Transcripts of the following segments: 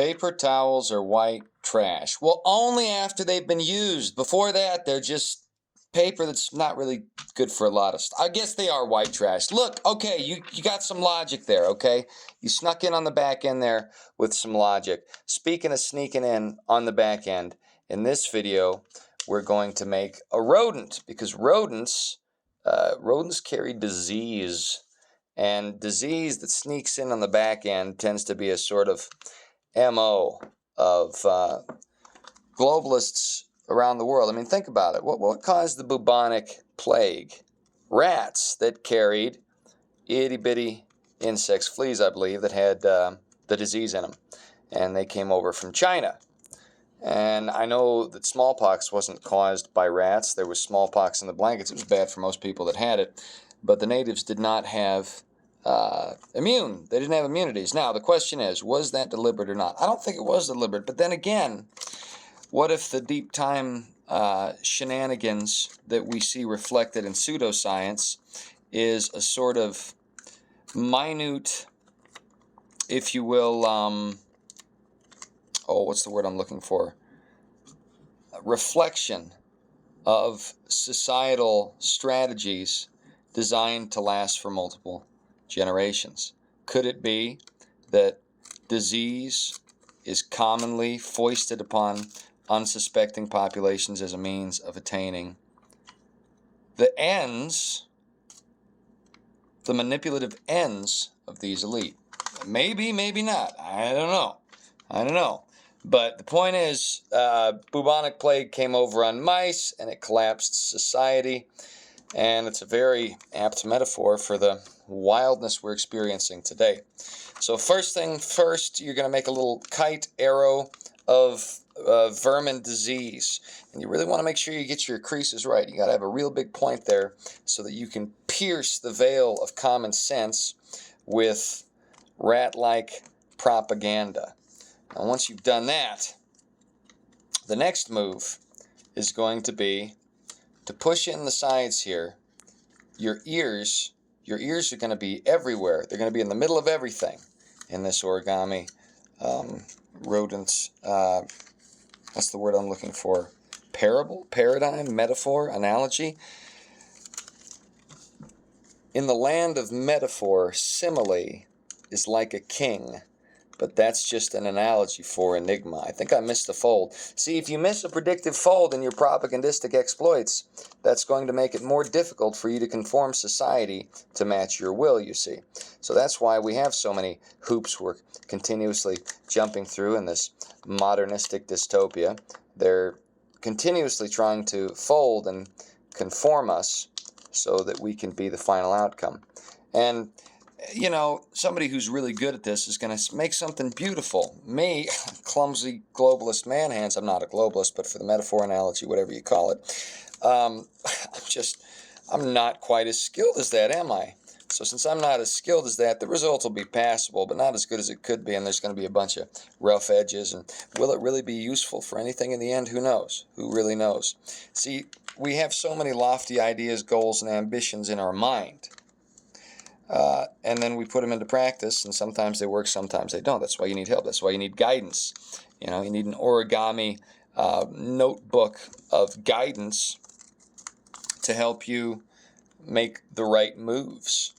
Paper towels are white trash. Well, only after they've been used. Before that, they're just paper that's not really good for a lot of stuff. I guess they are white trash. Look, okay, you got some logic there, okay? You snuck in on the back end there with some logic. Speaking of sneaking in on the back end, in this video, we're going to make a rodent, because rodents carry disease. And disease that sneaks in on the back end tends to be a sort of MO of globalists around the world. I mean, think about it. What caused the bubonic plague? Rats that carried itty-bitty insects, fleas, I believe, that had the disease in them. And they came over from China. And I know that smallpox wasn't caused by rats. There was smallpox in the blankets. It was bad for most people that had it. But the natives did not have They didn't have immunities. Now, the question is, was that deliberate or not? I don't think it was deliberate. But then again, what if the deep time shenanigans that we see reflected in pseudoscience is a sort of minute, if you will, what's the word I'm looking for? Reflection of societal strategies designed to last for multiple generations. Could it be that disease is commonly foisted upon unsuspecting populations as a means of attaining the ends, the manipulative ends of these elite? Maybe, maybe not. I don't know. But the point is, bubonic plague came over on mice, and it collapsed society. And it's a very apt metaphor for the wildness we're experiencing today. So first thing first, you're going to make a little kite arrow of vermin disease. And you really want to make sure you get your creases right. You got to have a real big point there so that you can pierce the veil of common sense with rat-like propaganda. Now, once you've done that, the next move is going to be to push in the sides here. Your ears are going to be everywhere. They're going to be in the middle of everything in this origami rodent. That's the word I'm looking for. Parable, paradigm, metaphor, analogy. In the land of metaphor, simile is like a king. But that's just an analogy for enigma. I think I missed a fold. See, if you miss a predictive fold in your propagandistic exploits, that's going to make it more difficult for you to conform society to match your will, you see. So that's why we have so many hoops we're continuously jumping through in this modernistic dystopia. They're continuously trying to fold and conform us so that we can be the final outcome. And you know, somebody who's really good at this is going to make something beautiful. Me, clumsy globalist man hands, I'm not a globalist, but for the metaphor, analogy, whatever you call it, I'm not quite as skilled as that, am I? So since I'm not as skilled as that, the result will be passable, but not as good as it could be, and there's going to be a bunch of rough edges. And will it really be useful for anything in the end? Who knows? Who really knows? See, we have so many lofty ideas, goals, and ambitions in our mind. And then we put them into practice, and sometimes they work, sometimes they don't. That's why you need help. That's why you need guidance. You know, you need an origami notebook of guidance to help you make the right moves.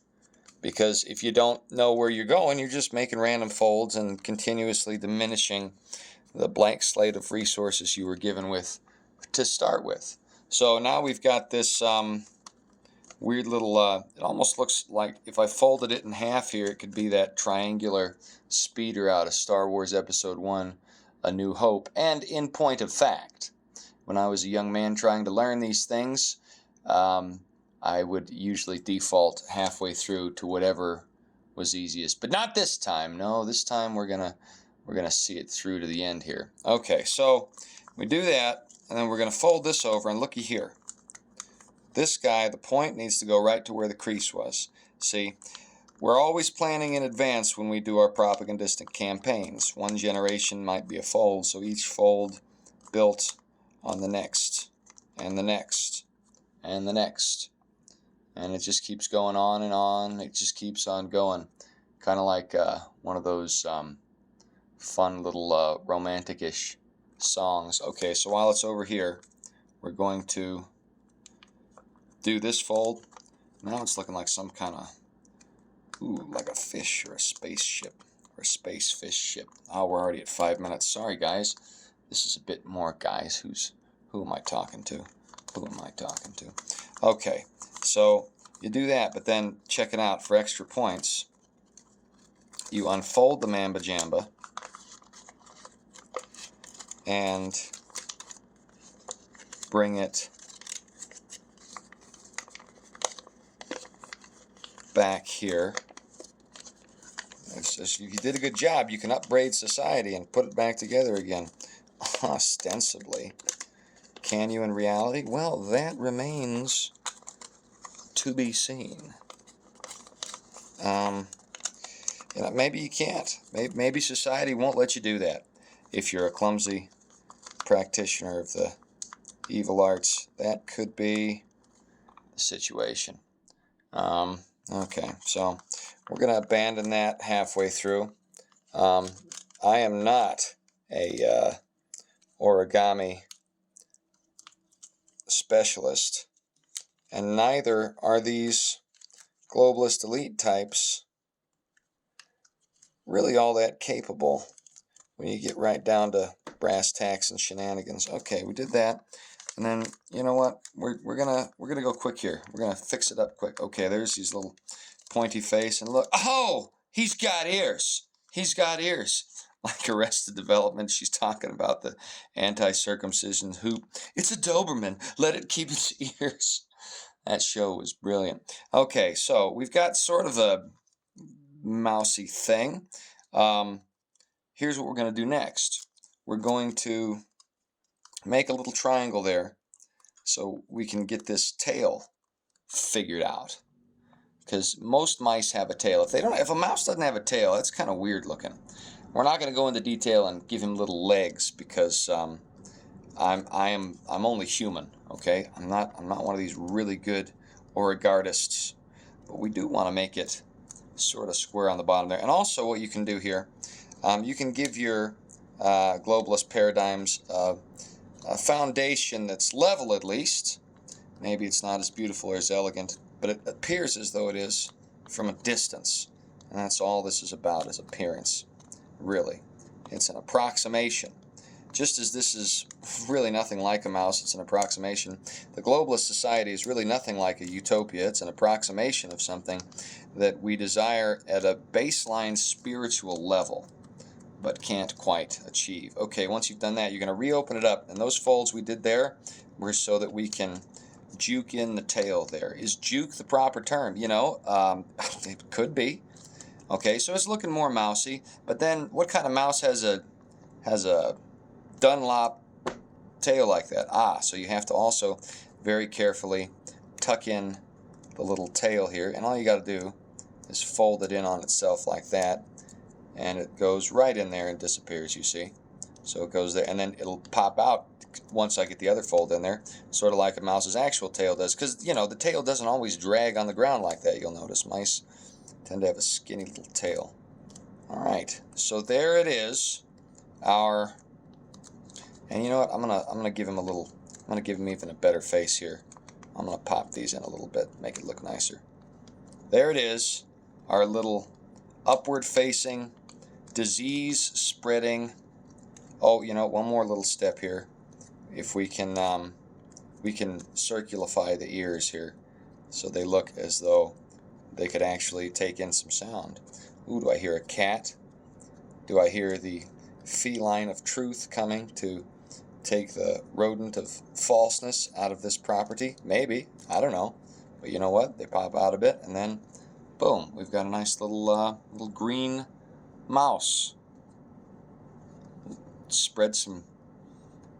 Because if you don't know where you're going, you're just making random folds and continuously diminishing the blank slate of resources you were given with to start with. So now we've got this weird little, it almost looks like if I folded it in half here, it could be that triangular speeder out of Star Wars Episode 1, A New Hope. And in point of fact, when I was a young man trying to learn these things, I would usually default halfway through to whatever was easiest. But not this time. No, this time we're gonna see it through to the end here. Okay, so we do that, and then we're gonna fold this over, and looky here. This guy, the point needs to go right to where the crease was. See, we're always planning in advance when we do our propagandistic campaigns. One generation might be a fold, so each fold built on the next, and the next, and the next. And it just keeps going on and on. It just keeps on going. Kind of like one of those fun little romantic-ish songs. Okay, so while it's over here, we're going to do this fold. Now it's looking like some kind of, ooh, like a fish or a spaceship or a space fish ship. Oh, we're already at 5 minutes. Sorry, guys. This is a bit more, guys. Who am I talking to? Who am I talking to? Okay, so you do that, but then check it out. For extra points, you unfold the Mamba Jamba and bring it back here. You did a good job. You can upbraid society and put it back together again. Ostensibly. Can you in reality? Well, that remains to be seen. You know, maybe you can't. Maybe society won't let you do that. If you're a clumsy practitioner of the evil arts, that could be the situation. Okay, so we're going to abandon that halfway through. I am not a origami specialist, and neither are these globalist elite types really all that capable when you get right down to brass tacks and shenanigans. Okay, we did that. And then, you know what? We're gonna go quick here. We're gonna fix it up quick. Okay, there's these little pointy face, and look, oh, he's got ears. He's got ears. Like Arrested Development, she's talking about the anti-circumcision hoop. It's a Doberman. Let it keep its ears. That show was brilliant. Okay, so we've got sort of a mousy thing. Here's what we're going to do next. We're going to make a little triangle there so we can get this tail figured out. Because most mice have a tail. If a mouse doesn't have a tail, that's kind of weird looking. We're not going to go into detail and give him little legs because I'm only human. Okay, I'm not one of these really good origardists, but we do want to make it sort of square on the bottom there. And also, what you can do here, you can give your globalist paradigms a foundation that's level at least. Maybe it's not as beautiful or as elegant, but it appears as though it is from a distance. And that's all this is about, is appearance. Really. It's an approximation. Just as this is really nothing like a mouse, it's an approximation. The globalist society is really nothing like a utopia. It's an approximation of something that we desire at a baseline spiritual level, but can't quite achieve. Okay, once you've done that, you're going to reopen it up. And those folds we did there were so that we can juke in the tail there. Is juke the proper term? You know, it could be. Okay, so it's looking more mousy. But then, what kind of mouse has a Dunlop tail like that? So you have to also very carefully tuck in the little tail here. And all you got to do is fold it in on itself like that. And it goes right in there and disappears, you see. So it goes there, and then it'll pop out once I get the other fold in there, sort of like a mouse's actual tail does. Because, you know, the tail doesn't always drag on the ground like that, you'll notice. Mice tend to have a skinny little tail. All right, so there it is. And you know what? I'm gonna give him even a better face here. I'm gonna pop these in a little bit, make it look nicer. There it is, our little upward-facing, disease-spreading. Oh, you know, one more little step here. If we can circulify the ears here, so they look as though they could actually take in some sound. Ooh, do I hear a cat? Do I hear the feline of truth coming to take the rodent of falseness out of this property? Maybe. I don't know. But you know what? They pop out a bit, and then, boom, we've got a nice little green mouse. Spread some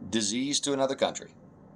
disease to another country.